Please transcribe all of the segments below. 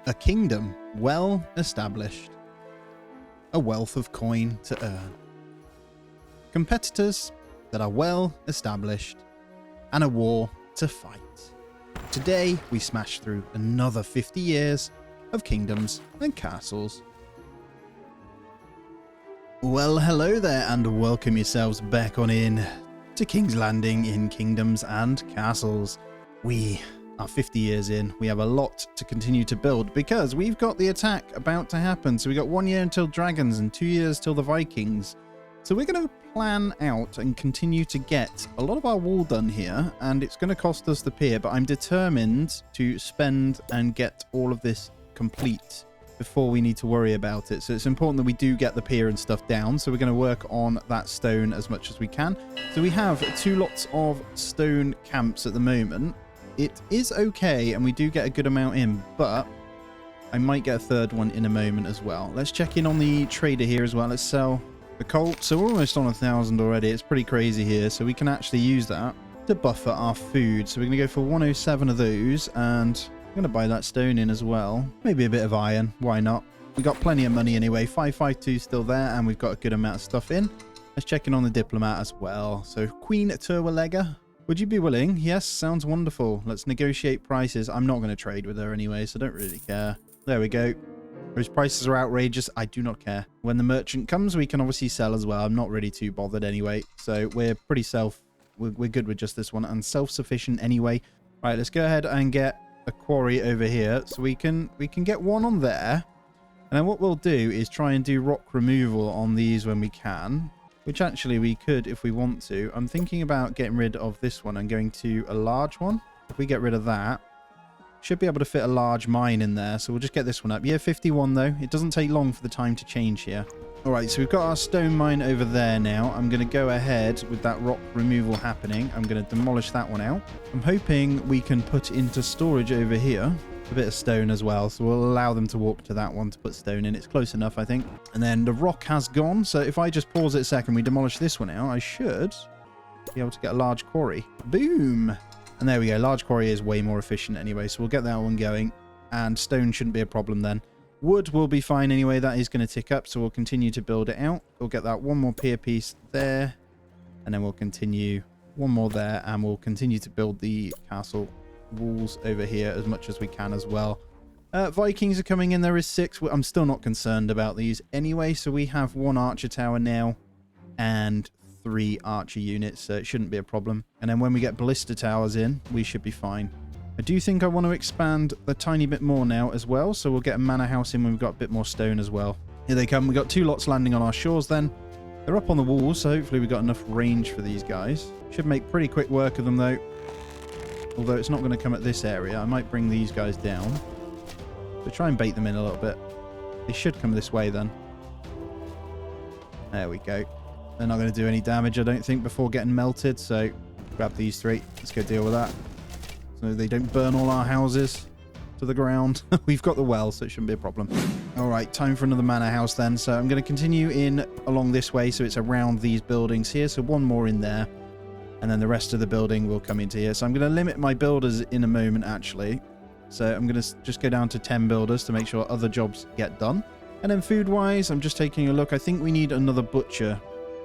A kingdom well established. A wealth of coin to earn. Competitors that are well established. And a war to fight. Today we smash through another 50 years of kingdoms and castles. Well, hello there and welcome yourselves back on in to King's Landing in Kingdoms and Castles. We are 50 years in. We have a lot to continue to build because we've got the attack about to happen. So we got 1 year until dragons and 2 years till the Vikings. So we're going to plan out and continue to get a lot of our wall done here, and it's going to cost us the pier, but I'm determined to spend and get all of this complete before we need to worry about it. So it's important that we do get the pier and stuff down, so we're going to work on that stone as much as we can. So we have 2 lots of stone camps at the moment. It is okay, and we do get a good amount in, but I might get a third one in a moment as well. Let's check in on the trader here as well. Let's sell the colt. So we're almost on 1,000 already. It's pretty crazy here, so we can actually use that to buffer our food. So we're going to go for 107 of those, and I'm going to buy that stone in as well. Maybe a bit of iron. Why not? We got plenty of money anyway. 552 still there, and we've got a good amount of stuff in. Let's check in on the diplomat as well. So Queen Terwalega, would you be willing? Yes, sounds wonderful. Let's negotiate prices. I'm not going to trade with her anyway, so I don't really care. There we go. Those prices are outrageous. I do not care. When the merchant comes, we can obviously sell as well. I'm not really too bothered anyway. So we're pretty we're good with just this one and self-sufficient anyway. Right, let's go ahead and get a quarry over here. So we can get one on there. And then what we'll do is try and do rock removal on these when we can. Which actually we could if we want to. I'm thinking about getting rid of this one and going to a large one. If we get rid of that, should be able to fit a large mine in there. So we'll just get this one up. Yeah, 51 though. It doesn't take long for the time to change here. All right, so we've got our stone mine over there now. I'm going to go ahead with that rock removal happening. I'm going to demolish that one out. I'm hoping we can put into storage over here a bit of stone as well, so we'll allow them to walk to that one to put stone in. It's close enough, I think. And then the rock has gone, so if I just pause it a second, we demolish this one out, I should be able to get a large quarry. Boom! And there we go. Large quarry is way more efficient anyway, so we'll get that one going, and stone shouldn't be a problem then. Wood will be fine anyway. That is going to tick up, so we'll continue to build it out. We'll get that one more pier piece there, and then we'll continue one more there, and we'll continue to build the castle walls over here as much as we can as well. Vikings are coming in. There is 6. I'm still not concerned about these anyway, so we have 1 archer tower now and 3 archer units, so it shouldn't be a problem. And then when we get ballista towers in, we should be fine. I do think I want to expand a tiny bit more now as well, so we'll get a manor house in when we've got a bit more stone as well. Here they come. We've got 2 lots landing on our shores then. They're up on the walls, so hopefully we've got enough range for these guys. Should make pretty quick work of them though. Although it's not going to come at this area. I might bring these guys down. So try and bait them in a little bit. They should come this way then. There we go. They're not going to do any damage, I don't think, before getting melted. So grab these 3. Let's go deal with that. So they don't burn all our houses to the ground. We've got the well, so it shouldn't be a problem. All right, time for another manor house then. So I'm going to continue in along this way. So it's around these buildings here. So 1 more in there. And then the rest of the building will come into here. So I'm going to limit my builders in a moment, actually. So I'm going to just go down to 10 builders to make sure other jobs get done. And then food-wise, I'm just taking a look. I think we need another butcher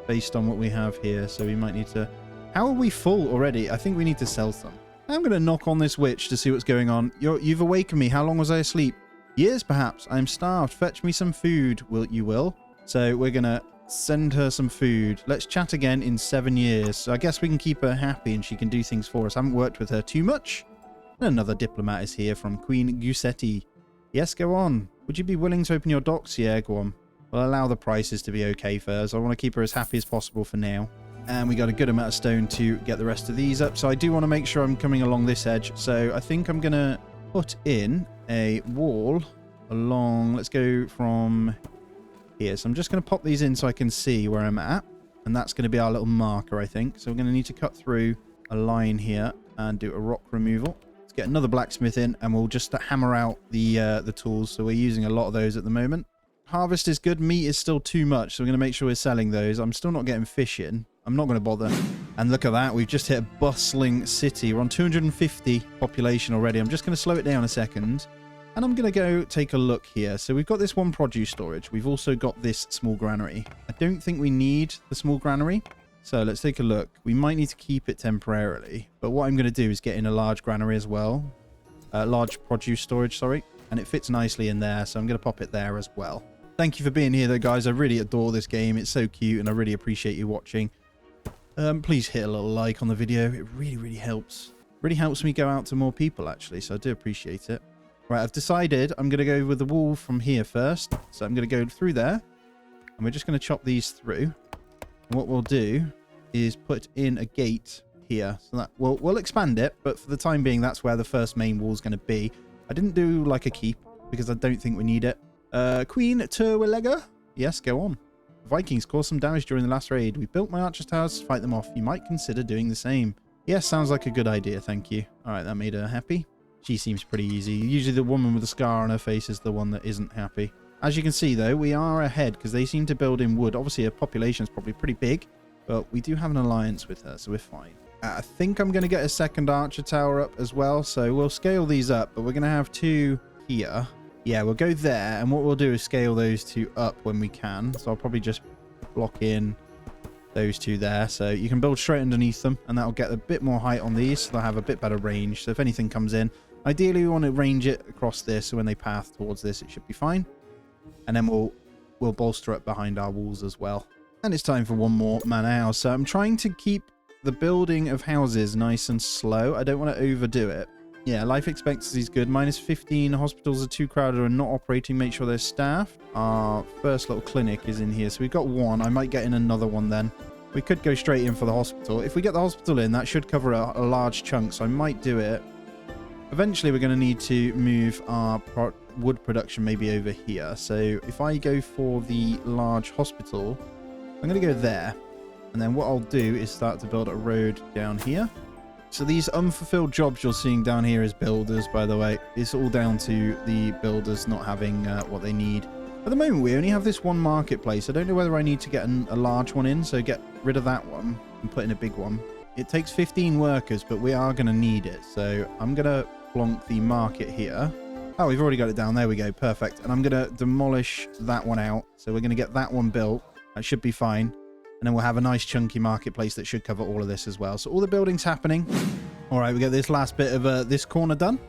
based on what we have here. So we might need to... How are we full already? I think we need to sell some. I'm going to knock on this witch to see what's going on. You've awakened me. How long was I asleep? Years, perhaps. I'm starved. Fetch me some food, you will. So we're going to send her some food. Let's chat again in 7 years. So I guess we can keep her happy and she can do things for us. I haven't worked with her too much. And another diplomat is here from Queen Gusetti. Yes, go on. Would you be willing to open your docks? Yeah, go on. We'll allow the prices to be okay first. I want to keep her as happy as possible for now. And we got a good amount of stone to get the rest of these up. So I do want to make sure I'm coming along this edge. So I think I'm going to put in a wall along. Let's go from here. So I'm just going to pop these in so I can see where I'm at. And that's going to be our little marker, I think. So we're going to need to cut through a line here and do a rock removal. Let's get another blacksmith in and we'll just hammer out the tools. So we're using a lot of those at the moment. Harvest is good. Meat is still too much. So we're going to make sure we're selling those. I'm still not getting fish in. I'm not going to bother. And look at that. We've just hit a bustling city. We're on 250 population already. I'm just going to slow it down a second. And I'm going to go take a look here. So we've got this one produce storage. We've also got this small granary. I don't think we need the small granary. So let's take a look. We might need to keep it temporarily. But what I'm going to do is get in a large granary as well. Large produce storage, sorry. And it fits nicely in there. So I'm going to pop it there as well. Thank you for being here though, guys. I really adore this game. It's so cute and I really appreciate you watching. Please hit a little like on the video. It really, really helps. Really helps me go out to more people actually. So I do appreciate it. Right, I've decided I'm going to go with the wall from here first. So I'm going to go through there. And we're just going to chop these through. And what we'll do is put in a gate here. So that we'll expand it. But for the time being, that's where the first main wall is going to be. I didn't do like a keep because I don't think we need it. Queen Terwillega? Yes, go on. Vikings caused some damage during the last raid. We built my archer's towers to fight them off. You might consider doing the same. Yes, sounds like a good idea. Thank you. All right, that made her happy. She seems pretty easy. Usually the woman with the scar on her face is the one that isn't happy. As you can see, though, we are ahead because they seem to build in wood. Obviously, her population is probably pretty big, but we do have an alliance with her, so we're fine. I think I'm going to get a second archer tower up as well, so we'll scale these up, but we're going to have 2 here. Yeah, we'll go there, and what we'll do is scale those 2 up when we can. So I'll probably just block in those 2 there. So you can build straight underneath them, and that'll get a bit more height on these, so they'll have a bit better range. So if anything comes in, ideally we want to range it across this, so when they path towards this, it should be fine. And then we'll bolster up behind our walls as well. And it's time for one more man house. So I'm trying to keep the building of houses nice and slow. I don't want to overdo it. Yeah, life expectancy is good. -15. Hospitals are too crowded and not operating. Make sure they're staffed. Our first little clinic is in here. So we've got 1. I might get in another one then. We could go straight in for the hospital. If we get the hospital in, that should cover a large chunk. So I might do it. Eventually, we're going to need to move our wood production maybe over here. So if I go for the large hospital, I'm going to go there. And then what I'll do is start to build a road down here. So these unfulfilled jobs you're seeing down here is builders, by the way. It's all down to the builders not having what they need. At the moment, we only have this one marketplace. I don't know whether I need to get a large one in, so get rid of that one and put in a big one. It takes 15 workers, but we are going to need it. So I'm going to plonk the market here. Oh, we've already got it down. There we go. Perfect. And I'm going to demolish that one out. So we're going to get that one built. That should be fine. And then we'll have a nice chunky marketplace that should cover all of this as well. So all the building's happening. All right, we get this last bit of this corner done.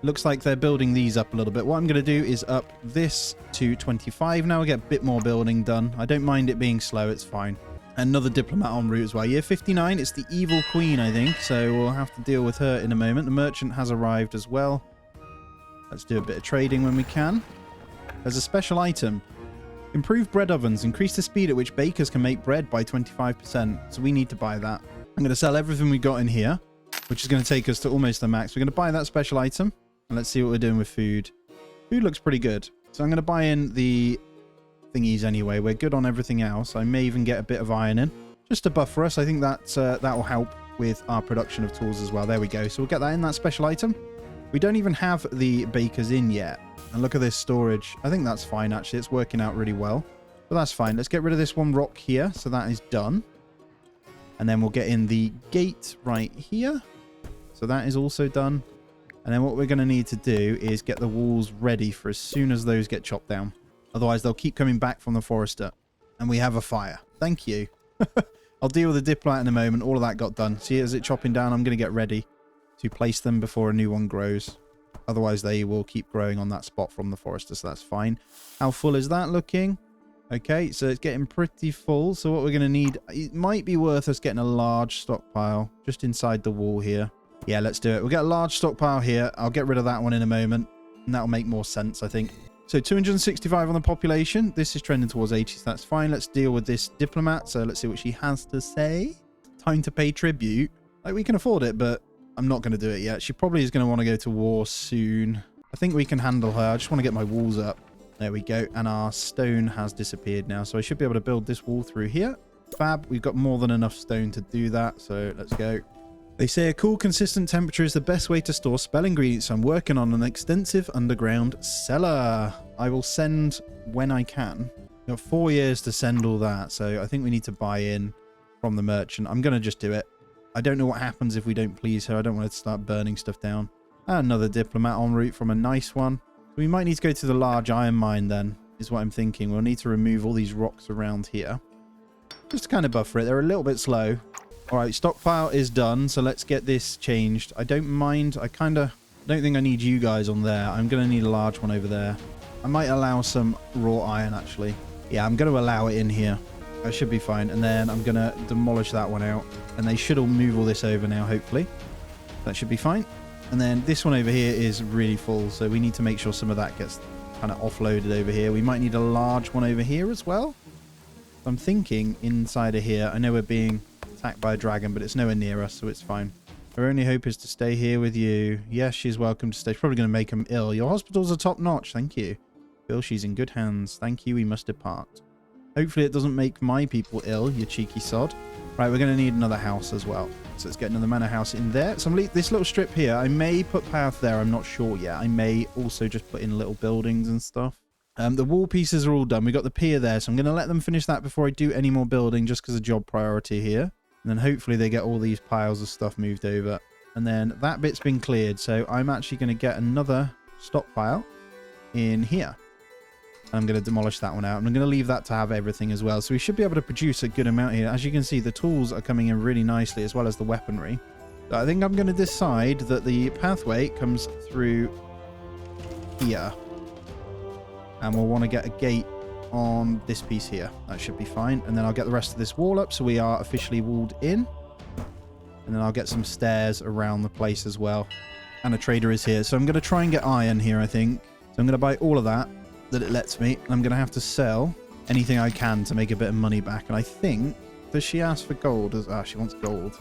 Looks like they're building these up a little bit. What I'm going to do is up this to 25. Now we get a bit more building done. I don't mind it being slow. It's fine. Another diplomat en route as well. Year 59. It's the evil queen, I think. So we'll have to deal with her in a moment. The merchant has arrived as well. Let's do a bit of trading when we can. There's a special item. Improved bread ovens. Increase the speed at which bakers can make bread by 25%. So we need to buy that. I'm going to sell everything we got in here, which is going to take us to almost the max. We're going to buy that special item. And let's see what we're doing with food. Food looks pretty good. So I'm going to buy in the thingies anyway. We're good on everything else. I may even get a bit of iron in. Just to buffer us. I think that will help with our production of tools as well. There we go. So we'll get that in, that special item. We don't even have the bakers in yet. And look at this storage. I think that's fine, actually. It's working out really well. But that's fine. Let's get rid of this one rock here. So that is done. And then we'll get in the gate right here. So that is also done. And then what we're going to need to do is get the walls ready for as soon as those get chopped down. Otherwise, they'll keep coming back from the forester. And we have a fire. Thank you. I'll deal with the diplomat in a moment. All of that got done. See, as it chopping down, I'm going to get ready to place them before a new one grows. Otherwise, they will keep growing on that spot from the forester, so that's fine. How full is that looking? Okay, so it's getting pretty full. So what we're going to need, it might be worth us getting a large stockpile just inside the wall here. Yeah, let's do it. We'll get a large stockpile here. I'll get rid of that one in a moment, and that'll make more sense, I think. So 265 on the population. This is trending towards 80, so that's fine. Let's deal with this diplomat. So let's see what she has to say. Time to pay tribute. Like, we can afford it, but I'm not going to do it yet. She probably is going to want to go to war soon. I think we can handle her. I just want to get my walls up. There we go. And our stone has disappeared now. So I should be able to build this wall through here. Fab. We've got more than enough stone to do that. So let's go. They say a cool, consistent temperature is the best way to store spell ingredients. I'm working on an extensive underground cellar. I will send when I can. We've got 4 years to send all that. So I think we need to buy in from the merchant. I'm going to just do it. I don't know what happens if we don't please her. I don't want to start burning stuff down. Another diplomat en route from a nice one. We might need to go to the large iron mine then, is what I'm thinking. We'll need to remove all these rocks around here. Just to kind of buffer it. They're a little bit slow. All right, stockpile is done. So let's get this changed. I don't mind. I don't think I need you guys on there. I'm going to need a large one over there. I might allow some raw iron, actually. Yeah, I'm going to allow it in here. That should be fine. And then I'm going to demolish that one out. And they should all move all this over now, hopefully. That should be fine. And then this one over here is really full. So we need to make sure some of that gets kind of offloaded over here. We might need a large one over here as well. I'm thinking inside of here. I know we're being attacked by a dragon, but it's nowhere near us, so it's fine. Her only hope is to stay here with you. Yes, she's welcome to stay. She's probably going to make him ill. Your hospitals are top notch. Thank you. Bill, she's in good hands. Thank you. We must depart. Hopefully it doesn't make my people ill, you cheeky sod. Right, we're going to need another house as well. So let's get another manor house in there. So this little strip here, I may put path there. I'm not sure yet. I may also just put in little buildings and stuff. The wall pieces are all done. We got the pier there, so I'm going to let them finish that before I do any more building, just because of job priority here. And then hopefully they get all these piles of stuff moved over. And then that bit's been cleared. So I'm actually going to get another stockpile in here. And I'm going to demolish that one out. And I'm going to leave that to have everything as well. So we should be able to produce a good amount here. As you can see, the tools are coming in really nicely, as well as the weaponry. So I think I'm going to decide that the pathway comes through here. And we'll want to get a gate on this piece here. That should be fine. And then I'll get the rest of this wall up so we are officially walled in. And then I'll get some stairs around the place as well. And a trader is here. So I'm going to try and get iron here, I think. So I'm going to buy all of that it lets me. And I'm going to have to sell anything I can to make a bit of money back. And I think, does she ask for gold? She wants gold.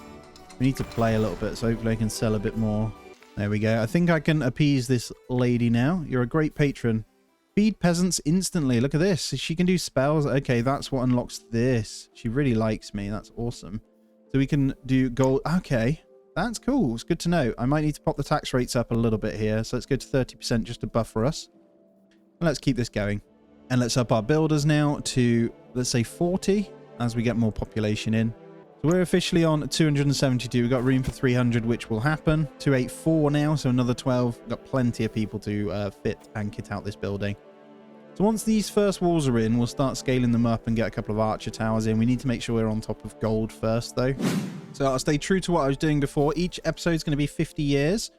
We need to play a little bit, so hopefully I can sell a bit more. There we go. I think I can appease this lady now. You're a great patron. Feed peasants instantly. Look at this. She can do spells. Okay, that's what unlocks this. She really likes me. That's awesome. So we can do gold. Okay, that's cool. It's good to know. I might need to pop the tax rates up a little bit here. So let's go to 30% just to buffer us. And let's keep this going. And let's up our builders now to, let's say, 40 as we get more population in. So we're officially on 272. We've got room for 300, which will happen. 284 now, so another 12. We've got plenty of people to fit and kit out this building. So once these first walls are in, we'll start scaling them up and get a couple of archer towers in. We need to make sure we're on top of gold first, though. So I'll stay true to what I was doing before. Each episode is going to be 50 years.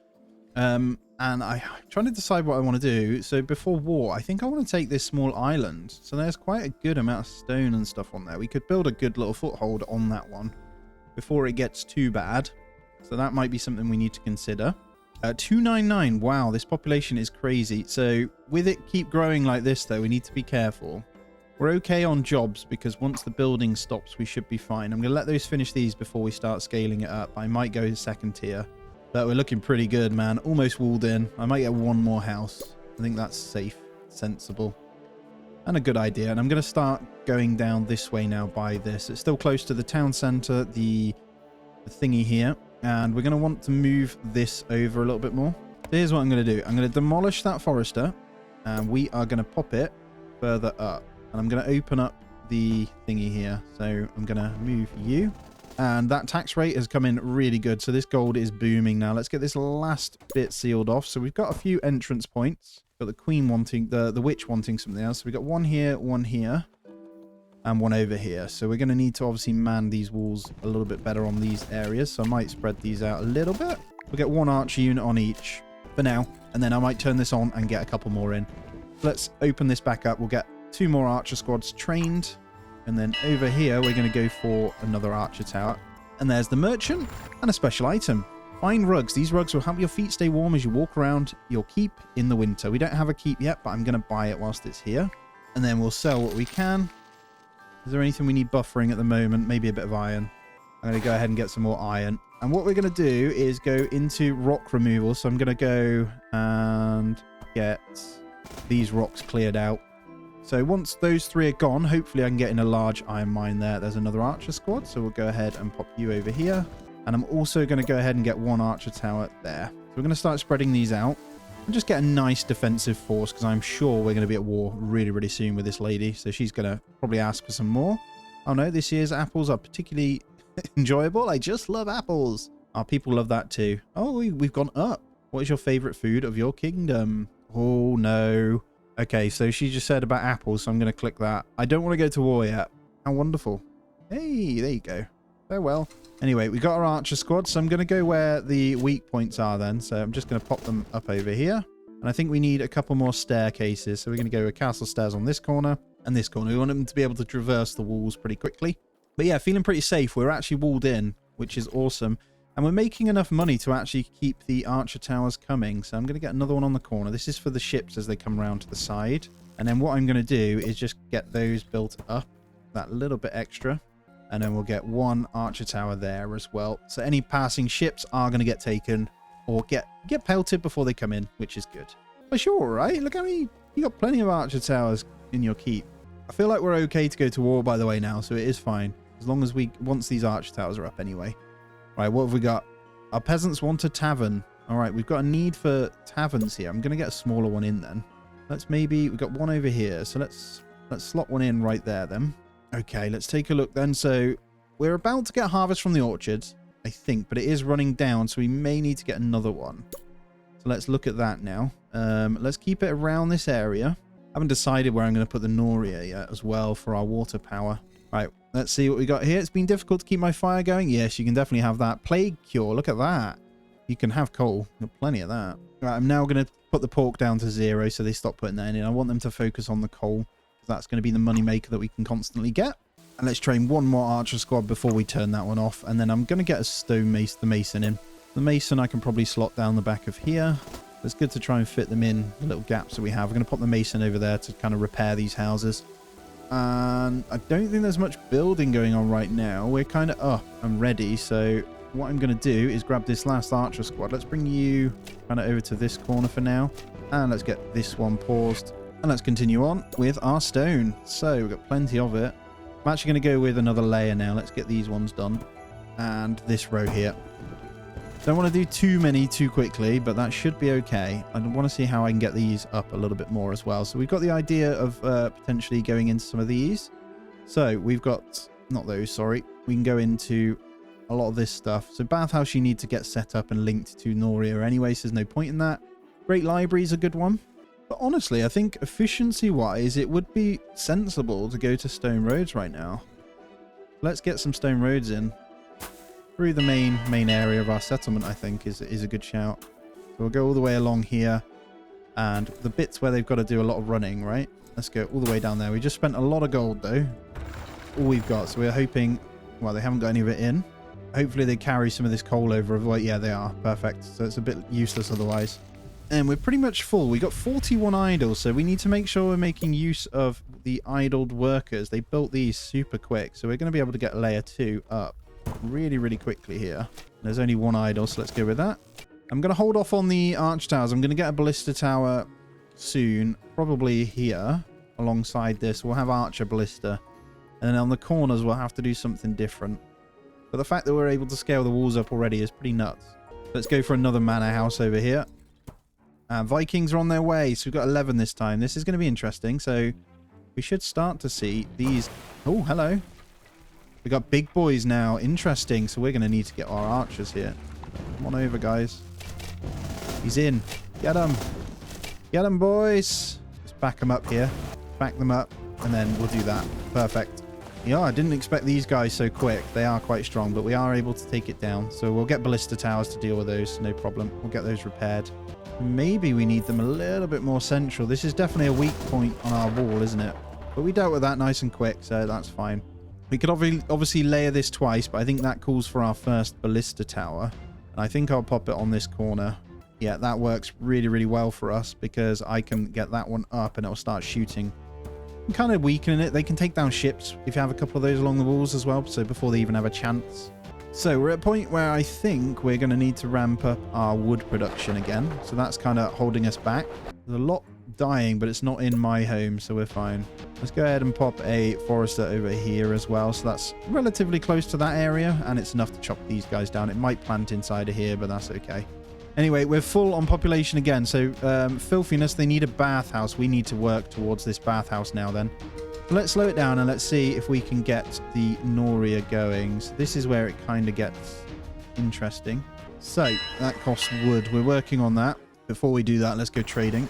And I'm trying to decide what I want to do. So before war, I think I want to take this small island. So there's quite a good amount of stone and stuff on there. We could build a good little foothold on that one before it gets too bad. So that might be something we need to consider. 299. Wow, this population is crazy. So with it keep growing like this, though, we need to be careful. We're okay on jobs because once the building stops, we should be fine. I'm going to let those finish these before we start scaling it up. I might go to second tier. But we're looking pretty good, man. Almost walled in. I might get one more house. I think that's safe, sensible, and a good idea. And I'm going to start going down this way now by this. It's still close to the town center, the thingy here. And we're going to want to move this over a little bit more. Here's what I'm going to do. I'm going to demolish that forester. And we are going to pop it further up. And I'm going to open up the thingy here. So I'm going to move you. And that tax rate has come in really good. So this gold is booming now. Let's get this last bit sealed off. So we've got a few entrance points. Got the queen wanting, the witch wanting something else. So we've got one here, and one over here. So we're going to need to obviously man these walls a little bit better on these areas. So I might spread these out a little bit. We'll get one archer unit on each for now. And then I might turn this on and get a couple more in. Let's open this back up. We'll get 2 more archer squads trained. And then over here, we're going to go for another archer tower. And there's the merchant and a special item. Fine rugs. These rugs will help your feet stay warm as you walk around your keep in the winter. We don't have a keep yet, but I'm going to buy it whilst it's here. And then we'll sell what we can. Is there anything we need buffering at the moment? Maybe a bit of iron. I'm going to go ahead and get some more iron. And what we're going to do is go into rock removal. So I'm going to go and get these rocks cleared out. So once those 3 are gone, hopefully I can get in a large iron mine there. There's another archer squad, so we'll go ahead and pop you over here. And I'm also going to go ahead and get 1 archer tower there. So we're going to start spreading these out and just get a nice defensive force because I'm sure we're going to be at war really, really soon with this lady. So she's going to probably ask for some more. Oh no, this year's apples are particularly enjoyable. I just love apples. Our people love that too. Oh, we've gone up. What is your favorite food of your kingdom? Oh, no. Okay, so she just said about apples, so I'm going to click that. I don't want to go to war yet. How wonderful. Hey, there you go. Farewell. Anyway, we got our archer squad, so I'm going to go where the weak points are then. So I'm just going to pop them up over here. And I think we need a couple more staircases. So we're going to go with castle stairs on this corner and this corner. We want them to be able to traverse the walls pretty quickly. But yeah, feeling pretty safe. We're actually walled in, which is awesome. And we're making enough money to actually keep the archer towers coming. So I'm going to get another one on the corner. This is for the ships as they come around to the side. And then what I'm going to do is just get those built up that little bit extra. And then we'll get one archer tower there as well. So any passing ships are going to get taken or get pelted before they come in, which is good. But sure, right? Look how many... You got plenty of archer towers in your keep. I feel like we're okay to go to war, by the way, now. So it is fine. As long as once these archer towers are up anyway. Right, what have we got? Our peasants want a tavern. All right, we've got a need for taverns here. I'm going to get a smaller one in then. We've got one over here. So let's slot one in right there then. Okay, let's take a look then. So we're about to get harvest from the orchards, I think, but it is running down, so we may need to get another one. So let's look at that now. Let's keep it around this area. I haven't decided where I'm going to put the Noria yet as well for our water power. Right, let's see what we got here. It's been difficult to keep my fire going. Yes, you can definitely have that. Plague cure, look at that. You can have coal. You've got plenty of that. Right, I'm now going to put the pork down to 0 so they stop putting that in. I want them to focus on the coal. That's going to be the money maker that we can constantly get. And let's train one more archer squad before we turn that one off. And then I'm going to get a stone mace, the mason in. The mason I can probably slot down the back of here. It's good to try and fit them in the little gaps that we have. We're going to pop the mason over there to kind of repair these houses. And I don't think there's much building going on right now. We're kind of up and ready. So what I'm going to do is grab this last archer squad. Let's bring you kind of over to this corner for now. And let's get this one paused. And let's continue on with our stone. So we've got plenty of it. I'm actually going to go with another layer now. Let's get these ones done. And this row here. Don't want to do too many too quickly, but that should be okay. I want to see how I can get these up a little bit more as well. So we've got the idea of potentially going into some of these. So we've got, not those, sorry. We can go into a lot of this stuff. So bathhouse you need to get set up and linked to Noria anyway, so there's no point in that. Great Library is a good one. But honestly, I think efficiency-wise, it would be sensible to go to stone roads right now. Let's get some stone roads in. Through the main area of our settlement, I think, is a good shout. So we'll go all the way along here. And the bits where they've got to do a lot of running, right? Let's go all the way down there. We just spent a lot of gold, though. All we've got. So we're hoping... Well, they haven't got any of it in. Hopefully they carry some of this coal over. Well, yeah, they are. Perfect. So it's a bit useless otherwise. And we're pretty much full. We got 41 idle, so we need to make sure we're making use of the idled workers. They built these super quick, so we're going to be able to get layer 2 up really, really quickly here. There's only one idle, so let's go with that. I'm going to hold off on the arch towers. I'm going to get a ballista tower soon, probably here alongside this. We'll have archer ballista, and then on the corners we'll have to do something different. But the fact that we're able to scale the walls up already is pretty nuts. Let's go for another manor house over here. Vikings are on their way, so we've got 11 this time. This is going to be interesting, so we should start to see these... Oh, hello. We got big boys now. Interesting, so we're going to need to get our archers here. Come on over, guys. He's in. Get him. Get him, boys. Let's back them up here. Back them up, and then we'll do that. Perfect. Yeah, I didn't expect these guys so quick. They are quite strong, but we are able to take it down. So we'll get ballista towers to deal with those. No problem. We'll get those repaired. Maybe we need them a little bit more central. This is definitely a weak point on our wall, isn't it? But we dealt with that nice and quick, so that's fine. We could obviously layer this twice, but I think that calls for our first ballista tower. And I think I'll pop it on this corner. Yeah, that works really, really well for us because I can get that one up and it'll start shooting. I'm kind of weakening it. They can take down ships if you have a couple of those along the walls as well, so before they even have a chance. So we're at a point where I think we're going to need to ramp up our wood production again. So that's kind of holding us back. There's a lot dying, but it's not in my home, so we're fine. Let's go ahead and pop a forester over here as well. So that's relatively close to that area, and it's enough to chop these guys down. It might plant inside of here, but that's okay. Anyway, we're full on population again. So filthiness, they need a bathhouse. We need to work towards this bathhouse now then. Let's slow it down and let's see if we can get the Noria going. So this is where it kind of gets interesting. So that costs wood. We're working on that. Before we do that, let's go trading.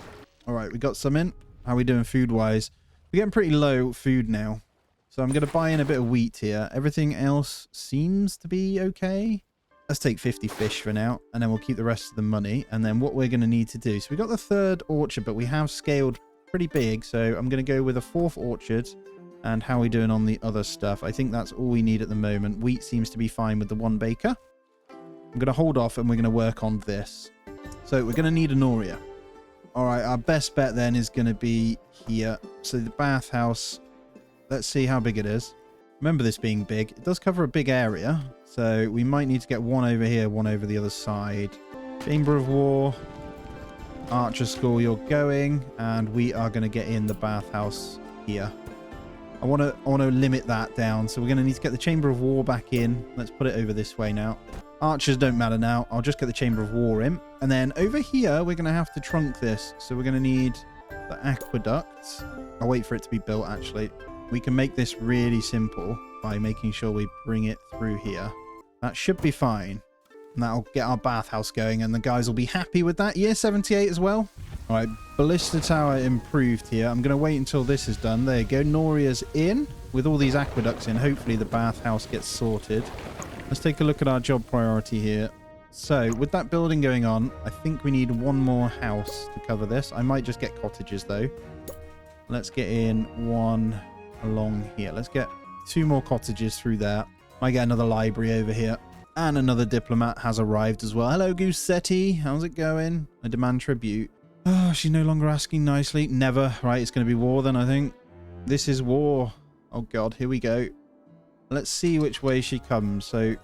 All right, we got some in. How are we doing food-wise? We're getting pretty low food now. So I'm going to buy in a bit of wheat here. Everything else seems to be okay. Let's take 50 fish for now, and then we'll keep the rest of the money. And then what we're going to need to do... So we got the 3rd orchard, but we have scaled pretty big. So I'm going to go with a 4th orchard. And how are we doing on the other stuff? I think that's all we need at the moment. Wheat seems to be fine with the 1 baker. I'm going to hold off, and we're going to work on this. So we're going to need an Noria. All right, our best bet then is going to be here. So the bathhouse... Let's see how big it is. Remember this being big. It does cover a big area. So we might need to get one over here, one over the other side. Chamber of War. Archer School, you're going. And we are going to get in the bathhouse here. I want to limit that down. So we're going to need to get the Chamber of War back in. Let's put it over this way now. Archers don't matter now. I'll just get the Chamber of War in. And then over here, we're going to have to trunk this. So we're going to need the aqueduct. I'll wait for it to be built, actually. We can make this really simple by making sure we bring it through here. That should be fine. And that'll get our bathhouse going, and the guys will be happy with that. Year 78 as well. All right, Ballista Tower improved here. I'm going to wait until this is done. There you go. Noria's in with all these aqueducts in. Hopefully the bathhouse gets sorted. Let's take a look at our job priority here. So with that building going on, I think we need one more house to cover this. I might just get cottages though. Let's get in one along here. Let's get 2 more cottages through there. Might get another library over here. And another diplomat has arrived as well. Hello, Goosetti. How's it going? I demand tribute. Oh, she's no longer asking nicely. Never. Right, it's going to be war then, I think. This is war. Oh, God. Here we go. Let's see which way she comes. So,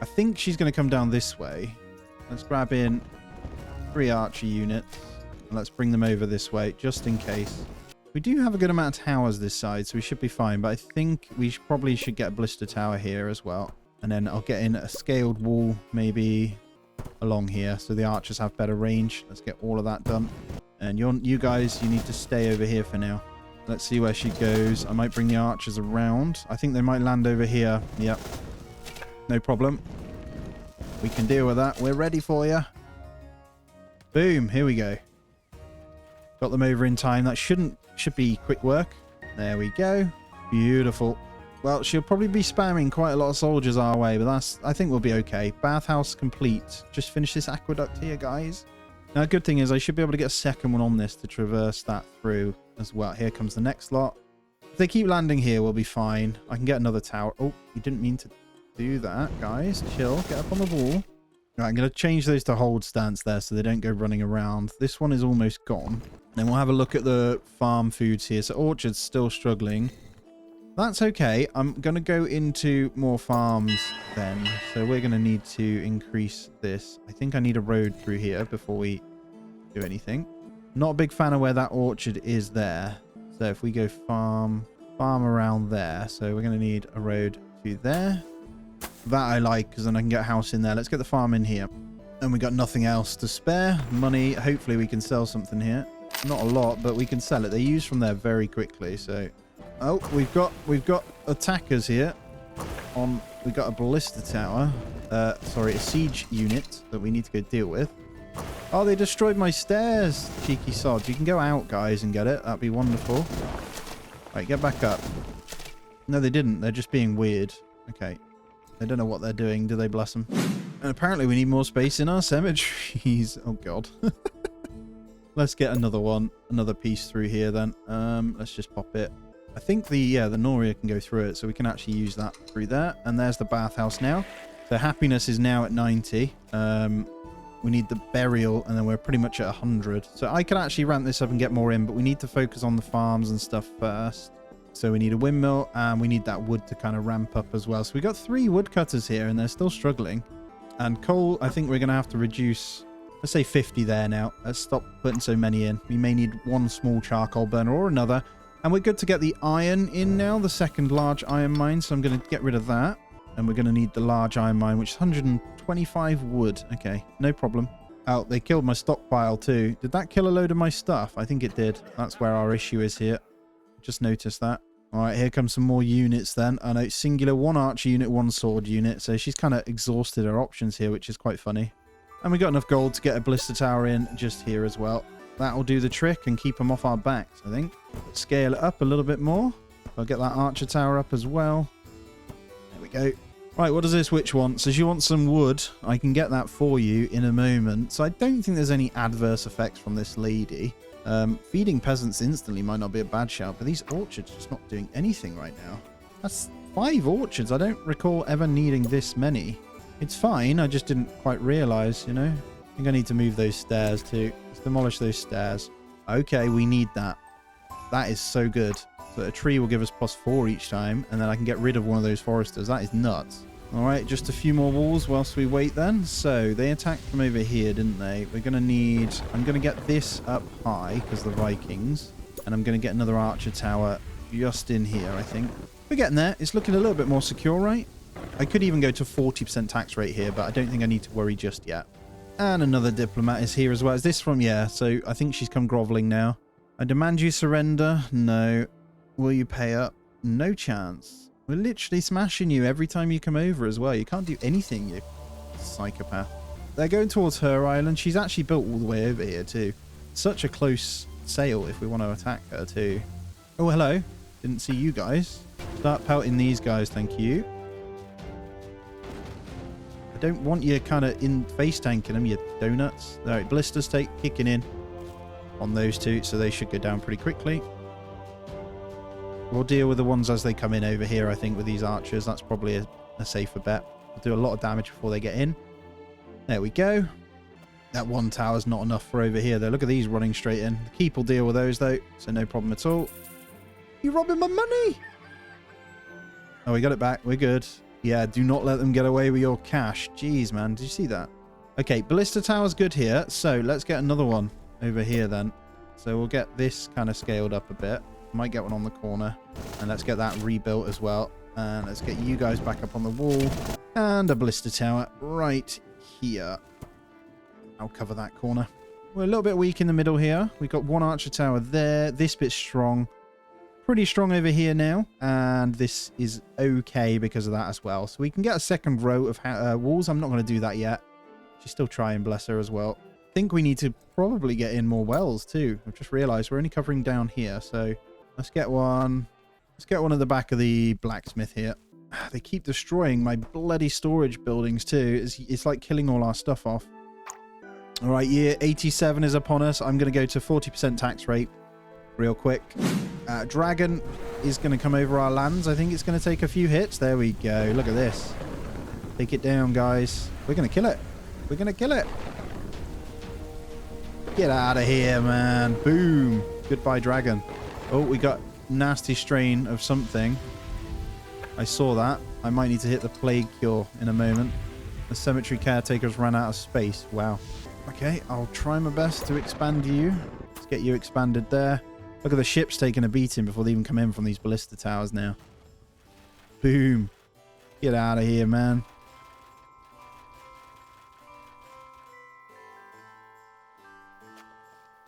I think she's going to come down this way. Let's grab in 3 archer units. And let's bring them over this way, just in case. We do have a good amount of towers this side, so we should be fine. But I think we probably should get a Ballista Tower here as well. And then I'll get in a scaled wall, maybe along here, so the archers have better range. Let's get all of that done. And you guys, you need to stay over here for now. Let's see where she goes. I might bring the archers around. I think they might land over here. Yep. No problem. We can deal with that. We're ready for you. Boom. Here we go. Got them over in time. That should be quick work. There we go. Beautiful. Well, she'll probably be spamming quite a lot of soldiers our way, but I think we'll be okay. Bathhouse complete. Just finish this aqueduct here, guys. Now, good thing is I should be able to get a second one on this to traverse that through as well. Here comes the next lot. If they keep landing here, we'll be fine. I can get another tower. Oh, you didn't mean to do that, guys. Chill. Get up on the wall. Right, I'm going to change those to hold stance there so they don't go running around. This one is almost gone. Then we'll have a look at the farm foods here. So orchard's still struggling. That's okay. I'm going to go into more farms then. So we're going to need to increase this. I think I need a road through here before we do anything. Not a big fan of where that orchard is there. So if we go farm around there. So we're going to need a road to there. That I like because then I can get a house in there. Let's get the farm in here. And we got nothing else to spare. Money. Hopefully we can sell something here. Not a lot, but we can sell it. They use from there very quickly. So... Oh, we've got attackers here. We've got a ballista tower. Sorry, a siege unit that we need to go deal with. Oh, they destroyed my stairs. Cheeky sods. You can go out, guys, and get it. That'd be wonderful. Right, get back up. No, they didn't. They're just being weird. Okay. They don't know what they're doing, do they, bless them? And apparently we need more space in our cemeteries. Oh, God. Let's get another one. Another piece through here, then. Let's just pop it. I think the Noria can go through it, so we can actually use that through there. And there's the bathhouse now. So happiness is now at 90. We need the burial, and then we're pretty much at 100. So I can actually ramp this up and get more in, but we need to focus on the farms and stuff first. So we need a windmill, and we need that wood to kind of ramp up as well. So we got 3 woodcutters here, and they're still struggling. And coal, I think we're going to have to reduce... Let's say 50 there now. Let's stop putting so many in. We may need one small charcoal burner or another. And we're good to get the iron in now, the second large iron mine. So I'm going to get rid of that. And we're going to need the large iron mine, which is 125 wood. Okay, no problem. Oh, they killed my stockpile too. Did that kill a load of my stuff? I think it did. That's where our issue is here. Just noticed that. All right, here comes some more units then. I know, singular, 1 archer unit, 1 sword unit. So she's kind of exhausted her options here, which is quite funny. And we got enough gold to get a ballista tower in just here as well. that'll do the trick and keep them off our backs, I think. Let's scale it up a little bit more. I'll get that archer tower up as well. There we go. Right, what does this witch want? So she wants some wood. I can get that for you in a moment. So I don't think there's any adverse effects from this lady. Feeding peasants instantly might not be a bad shout, but these orchards are just not doing anything right now. That's 5 orchards. I don't recall ever needing this many. It's fine. I just didn't quite realize, you know. I think I need to move those stairs too. Let's demolish those stairs. Okay, we need that. That is so good. So a tree will give us +4 each time, and then I can get rid of one of those foresters. That is nuts. All right, just a few more walls whilst we wait then. So they attacked from over here, didn't they? We're going to need... I'm going to get this up high because the Vikings. And I'm going to get another archer tower just in here, I think. We're getting there. It's looking a little bit more secure, right? I could even go to 40% tax rate here, but I don't think I need to worry just yet. And another diplomat is here as well. Is this from... Yeah, so I think she's come groveling now. I demand you surrender. No. Will you pay up? No chance. We're literally smashing you every time you come over as well. You can't do anything, you psychopath. They're going towards her island. She's actually built all the way over here too. Such a close sail if we want to attack her too. Oh, hello. Didn't see you guys. Start pelting these guys, thank you. I don't want you kind of in face tanking them, you donuts. All right, blisters kicking in on those two, so they should go down pretty quickly. We'll deal with the ones as they come in over here, I think, with these archers. That's probably a safer bet. We'll do a lot of damage before they get in. There we go. That one tower's not enough for over here, though. Look at these running straight in. The keep will deal with those, though, so no problem at all. You're robbing my money! Oh, we got it back. We're good. Yeah, do not let them get away with your cash. Jeez, man. Did you see that? Okay, ballista tower's good here. So let's get another one over here, then. So we'll get this kind of scaled up a bit. Might get one on the corner. And let's get that rebuilt as well. And let's get you guys back up on the wall. And a ballista tower right here. I'll cover that corner. We're a little bit weak in the middle here. We've got one archer tower there. This bit's strong. Pretty strong over here now. And this is okay because of that as well. So we can get a second row of walls. I'm not going to do that yet. She's still trying, bless her, as well. I think we need to probably get in more wells too. I've just realized we're only covering down here. So let's get one. Let's get one at the back of the blacksmith here. They keep destroying my bloody storage buildings too. It's like killing all our stuff off. All right, year 87 is upon us. I'm going to go to 40% tax rate real quick. Dragon is going to come over our lands. I think it's going to take a few hits. There we go. Look at this. Take it down, guys. We're going to kill it. We're going to kill it. Get out of here, man. Boom. Goodbye, dragon. Oh, we got nasty strain of something. I saw that. I might need to hit the plague cure in a moment. The cemetery caretakers ran out of space. Wow. Okay, I'll try my best to expand you. Let's get you expanded there. Look at the ships taking a beating before they even come in from these ballista towers now. Boom. Get out of here, man.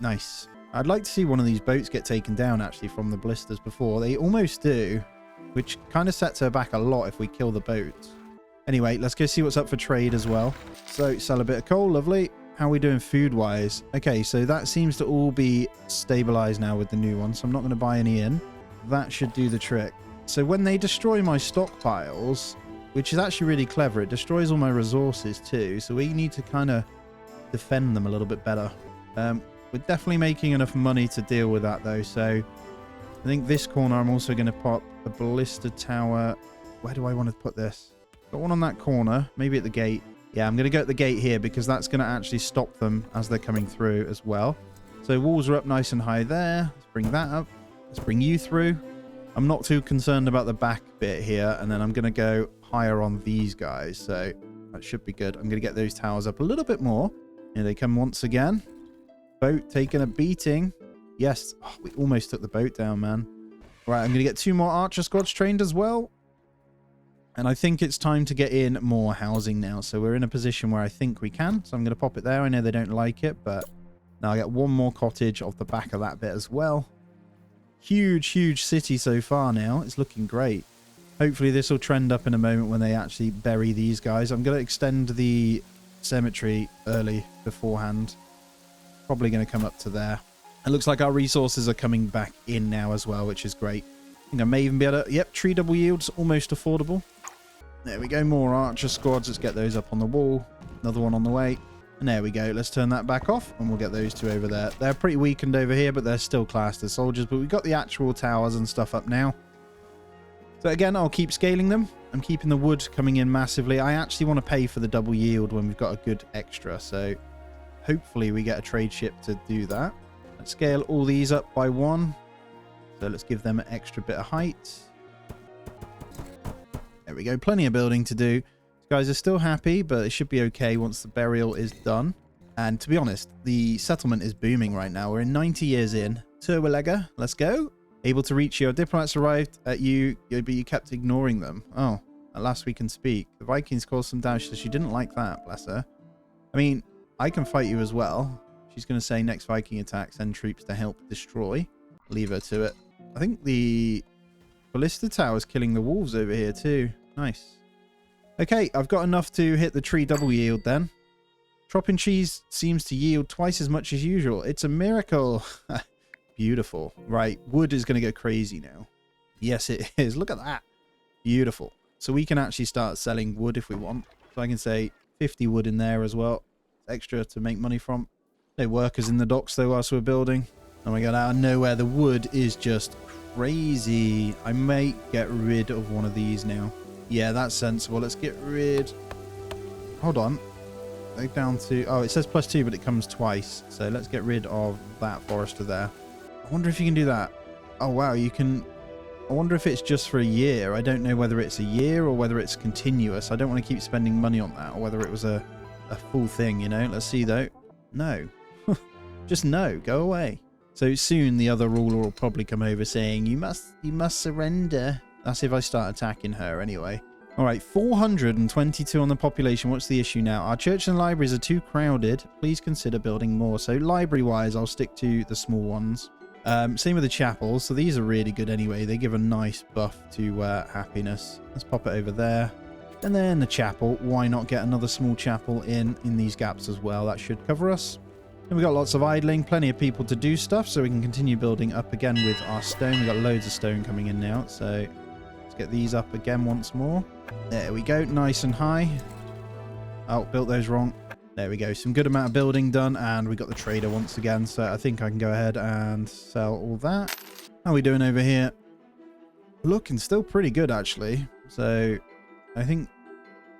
Nice. I'd like to see one of these boats get taken down, actually, from the blisters before. They almost do, which kind of sets her back a lot if we kill the boats. Anyway, let's go see what's up for trade as well. So, sell a bit of coal. Lovely. How are we doing food-wise? Okay, so that seems to all be stabilized now with the new one, so I'm not going to buy any in. That should do the trick. So when they destroy my stockpiles, which is actually really clever, it destroys all my resources too, so we need to kind of defend them a little bit better. We're definitely making enough money to deal with that, though, so I think this corner I'm also going to pop a ballista tower. Where do I want to put this? Got one on that corner, maybe at the gate. Yeah, I'm going to go at the gate here because that's going to actually stop them as they're coming through as well. So walls are up nice and high there. Let's bring that up. Let's bring you through. I'm not too concerned about the back bit here. And then I'm going to go higher on these guys. So that should be good. I'm going to get those towers up a little bit more. Here they come once again. Boat taking a beating. Yes. Oh, we almost took the boat down, man. Right, I'm going to get 2 more archer squads trained as well. And I think it's time to get in more housing now. So we're in a position where I think we can. So I'm going to pop it there. I know they don't like it, but now I get 1 more cottage off the back of that bit as well. Huge, huge city so far now. It's looking great. Hopefully this will trend up in a moment when they actually bury these guys. I'm going to extend the cemetery early beforehand. probably going to come up to there. It looks like our resources are coming back in now as well, which is great. I think I may even be able to... Yep, tree double yields, almost affordable. There we go, more archer squads. Let's get those up on the wall. Another one on the way. And there we go. Let's turn that back off, and we'll get those two over there. They're pretty weakened over here, but they're still classed as soldiers. But we've got the actual towers and stuff up now. So again, I'll keep scaling them. I'm keeping the wood coming in massively. I actually want to pay for the double yield when we've got a good extra. So hopefully we get a trade ship to do that. Let's scale all these up by 1. So let's give them an extra bit of height. There we go. Plenty of building to do. These guys are still happy, but it should be okay once the burial is done. And to be honest, the settlement is booming right now. We're in 90 years in. Turwalega, let's go. Able to reach your diplomats arrived at you, but you kept ignoring them. Oh, at last we can speak. The Vikings caused some damage, so she didn't like that, bless her. I mean, I can fight you as well. She's going to say next Viking attack, send troops to help destroy. Leave her to it. I think the ballista tower is killing the wolves over here too. Nice. Okay, I've got enough to hit the tree double yield then. Tropping cheese seems to yield twice as much as usual. It's a miracle. Beautiful. Right, wood is going to go crazy now. Yes, it is. Look at that. Beautiful. So we can actually start selling wood if we want. So I can say 50 wood in there as well. Extra to make money from. No workers in the docks though whilst we're building. Oh my god, out of nowhere, the wood is just crazy. I may get rid of one of these now. Yeah, that's sensible. Let's get rid... Hold on. Go down to... Oh, it says +2, but it comes twice. So let's get rid of that forester there. I wonder if you can do that. Oh, wow, you can... I wonder if it's just for a year. I don't know whether it's a year or whether it's continuous. I don't want to keep spending money on that, or whether it was a full thing, you know? Let's see, though. No. Just no. Go away. So soon the other ruler will probably come over saying, you must surrender. That's if I start attacking her anyway. All right, 422 on the population. What's the issue now? Our church and libraries are too crowded. Please consider building more. So library-wise, I'll stick to the small ones. Same with the chapels. So these are really good anyway. They give a nice buff to happiness. Let's pop it over there. And then the chapel. Why not get another small chapel in these gaps as well? That should cover us. And we've got lots of idling, plenty of people to do stuff, so we can continue building up again with our stone. We've got loads of stone coming in now, so let's get these up again once more. There we go, nice and high. Oh, built those wrong. There we go, some good amount of building done, and we got the trader once again, so I think I can go ahead and sell all that. How are we doing over here? Looking still pretty good, actually. So I think...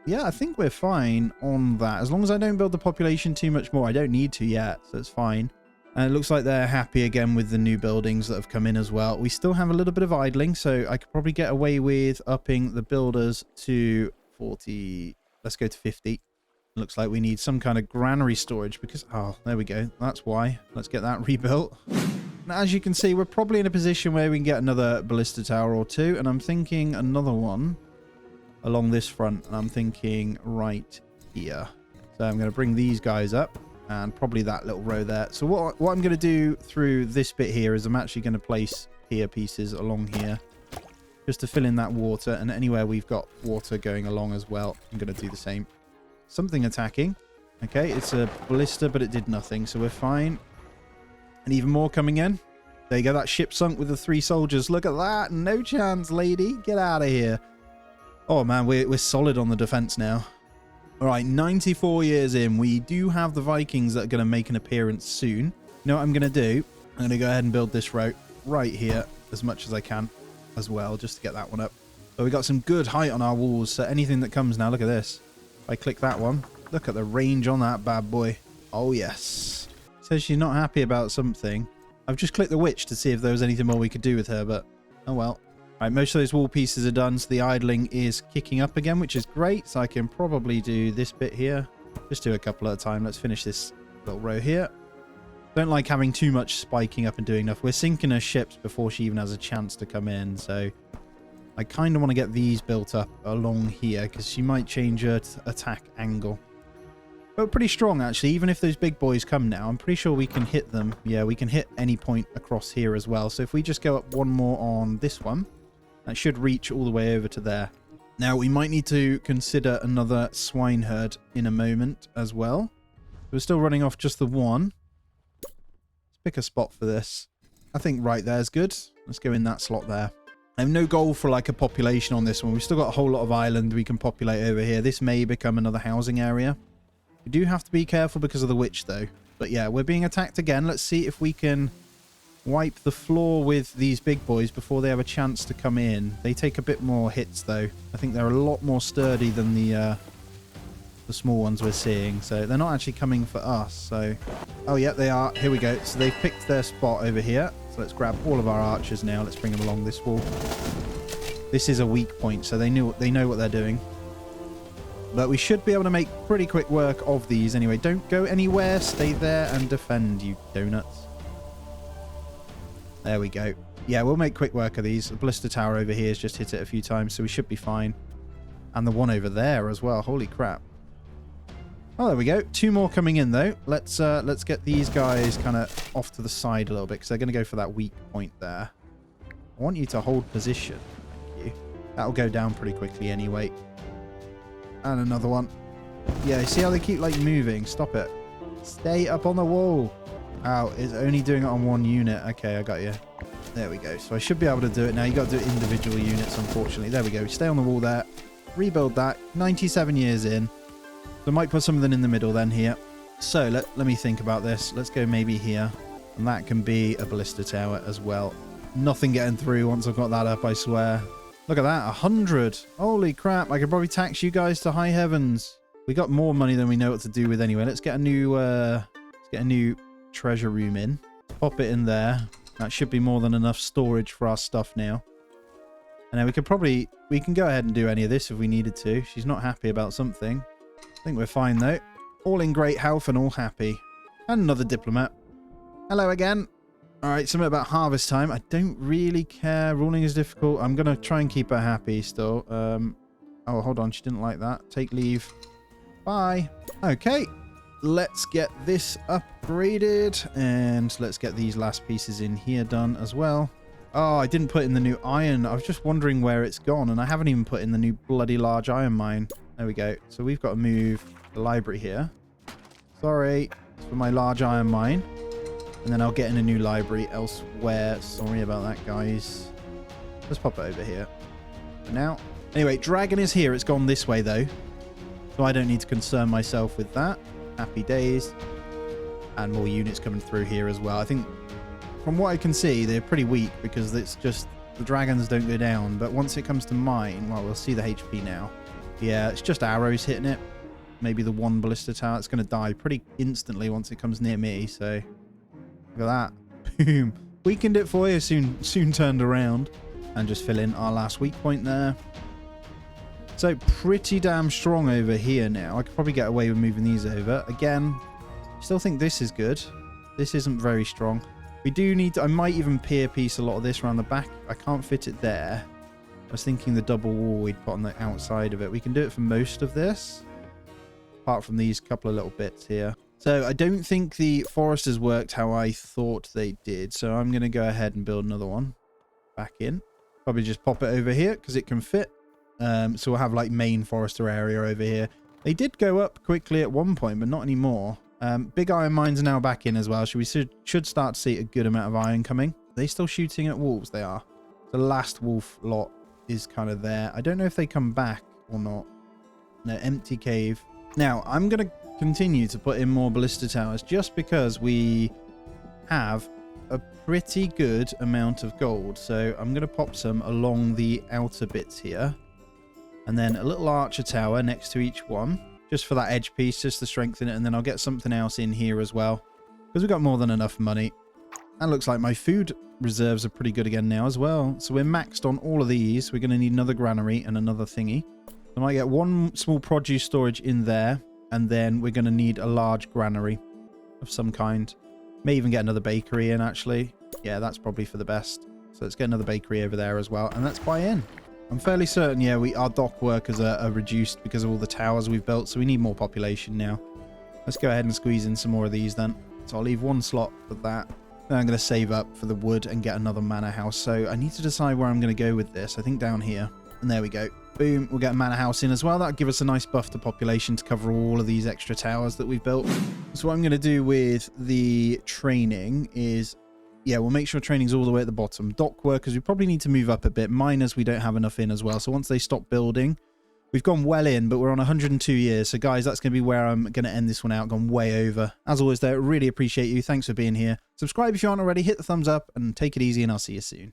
Yeah, I think we're fine on that. As long as I don't build the population too much more. I don't need to yet, so it's fine. And it looks like they're happy again with the new buildings that have come in as well. We still have a little bit of idling, so I could probably get away with upping the builders to 40. Let's go to 50. Looks like we need some kind of granary storage because... Oh, there we go. That's why. Let's get that rebuilt. Now, as you can see, we're probably in a position where we can get another ballista tower or two. And I'm thinking another one along this front, and I'm thinking right here. So I'm going to bring these guys up and probably that little row there. So what I'm going to do through this bit here is I'm actually going to place pier pieces along here just to fill in that water, and anywhere we've got water going along as well, I'm going to do the same. Something attacking. Okay, it's a ballista, but it did nothing, so we're fine. And even more coming in. There you go, that ship sunk with the 3 soldiers. Look at that. No chance, lady. Get out of here. Oh man, we're solid on the defense now. All right, 94 years in, we do have the Vikings that are going to make an appearance soon. You know what I'm going to do? I'm going to go ahead and build this road right here as much as I can as well, just to get that one up. So we got some good height on our walls, so anything that comes now, look at this. If I click that one, look at the range on that bad boy. Oh yes. Says she's not happy about something. I've just clicked the witch to see if there was anything more we could do with her, but oh well. Right, most of those wall pieces are done, so the idling is kicking up again, which is great. So I can probably do this bit here. Just do a couple at a time. Let's finish this little row here. Don't like having too much spiking up and doing enough. We're sinking her ships before she even has a chance to come in. So I kind of want to get these built up along here because she might change her attack angle. But pretty strong, actually. Even if those big boys come now, I'm pretty sure we can hit them. Yeah, we can hit any point across here as well. So if we just go up one more on this one, that should reach all the way over to there. Now, we might need to consider another swine herd in a moment as well. We're still running off just the one. pick a spot for this. I think right there's good. Let's go in that slot there. I have no goal for like a population on this one. We've still got a whole lot of island we can populate over here. This may become another housing area. We do have to be careful because of the witch though. But yeah, we're being attacked again. Let's see if we can wipe the floor with these big boys before they have a chance to come in. They take a bit more hits though. I think they're a lot more sturdy than the small ones we're seeing. So they're not actually coming for us. So, oh yeah, they are. Here we go. So they've picked their spot over here. So let's grab all of our archers now. Let's bring them along this wall. This is a weak point, so they know what they're doing. But we should be able to make pretty quick work of these anyway. Don't go anywhere. Stay there and defend, you donuts. There we go. Yeah, we'll make quick work of these. The ballista tower over here has just hit it a few times, so we should be fine. And the one over there as well. Holy crap. Oh, there we go. 2 more coming in, though. Let's get these guys kind of off to the side a little bit, because they're going to go for that weak point there. I want you to hold position. Thank you. That'll go down pretty quickly anyway. And another one. Yeah, see how they keep, like, moving? Stop it. Stay up on the wall. Ow, it's only doing it on 1 unit. Okay, I got you. There we go. So I should be able to do it now. You got to do it individual units, unfortunately. There we go. Stay on the wall there. Rebuild that. 97 years in. So I might put something in the middle then here. So let me think about this. Let's go maybe here. And that can be a ballista tower as well. Nothing getting through once I've got that up, I swear. Look at that, 100. Holy crap, I could probably tax you guys to high heavens. We got more money than we know what to do with anyway. Let's get a new treasure room in. Pop it in there. That should be more than enough storage for our stuff now. And then we can go ahead and do any of this if we needed to. She's not happy about something. I think we're fine though. All in great health and all happy. And another diplomat. Hello again. Alright, something about harvest time. I don't really care. Ruling is difficult. I'm going to try and keep her happy still. Oh, hold on. She didn't like that. Take leave. Bye. Okay. Let's get this upgraded. And let's get these last pieces in here done as well. Oh, I didn't put in the new iron. I was just wondering where it's gone. And I haven't even put in the new bloody large iron mine. There we go. So we've got to move the library here. Sorry. It's for my large iron mine. And then I'll get in a new library elsewhere. Sorry about that, guys. Let's pop it over here. For now. Anyway, dragon is here. It's gone this way, though. So I don't need to concern myself with that. Happy days. And more units coming through here as well. I think, from what I can see, they're pretty weak because it's just the dragons don't go down. But once it comes to mine, well, we'll see the HP now. Yeah, it's just arrows hitting it. Maybe the one ballista tower. It's going to die pretty instantly once it comes near me. So, look at that. Boom. Weakened it for you. Soon turned around. And just fill in our last weak point there. So, pretty damn strong over here now. I could probably get away with moving these over. Again, still think this is good. This isn't very strong. We do need to... I might even pier piece a lot of this around the back. I can't fit it there. I was thinking the double wall we'd put on the outside of it. We can do it for most of this. Apart from these couple of little bits here. So I don't think the foresters worked how I thought they did. So I'm going to go ahead and build another one. Back in. Probably just pop it over here because it can fit. So we'll have like main forester area over here. They did go up quickly at one point, but not anymore. Big iron mines are now back in as well. So we should start to see a good amount of iron coming. Are they still shooting at wolves? They are. The last wolf lot is kind of there. I don't know if they come back or not. No, empty cave. Now, I'm going to continue to put in more ballista towers just because we have a pretty good amount of gold. So I'm going to pop some along the outer bits here. And then a little archer tower next to each one. Just for that edge piece, just to strengthen it. And then I'll get something else in here as well. Because we've got more than enough money. And looks like my food reserves are pretty good again now as well. So we're maxed on all of these. We're going to need another granary and another thingy. I might get one small produce storage in there. And then we're going to need a large granary of some kind. May even get another bakery in, actually. Yeah, that's probably for the best. So let's get another bakery over there as well. And let's buy in. I'm fairly certain, yeah, our dock workers are reduced because of all the towers we've built. So we need more population now. Let's go ahead and squeeze in some more of these then. So I'll leave one slot for that. Then I'm going to save up for the wood and get another manor house. So I need to decide where I'm going to go with this. I think down here. And there we go. Boom. We'll get a manor house in as well. That'll give us a nice buff to population to cover all of these extra towers that we've built. So what I'm going to do with the training is, yeah, we'll make sure training's all the way at the bottom. Dock workers, we probably need to move up a bit. Miners, we don't have enough in as well. So once they stop building, we've gone well in, but we're on 102 years. So guys, that's going to be where I'm going to end this one out. Gone way over. As always though, really appreciate you. Thanks for being here. Subscribe if you aren't already. Hit the thumbs up and take it easy, and I'll see you soon.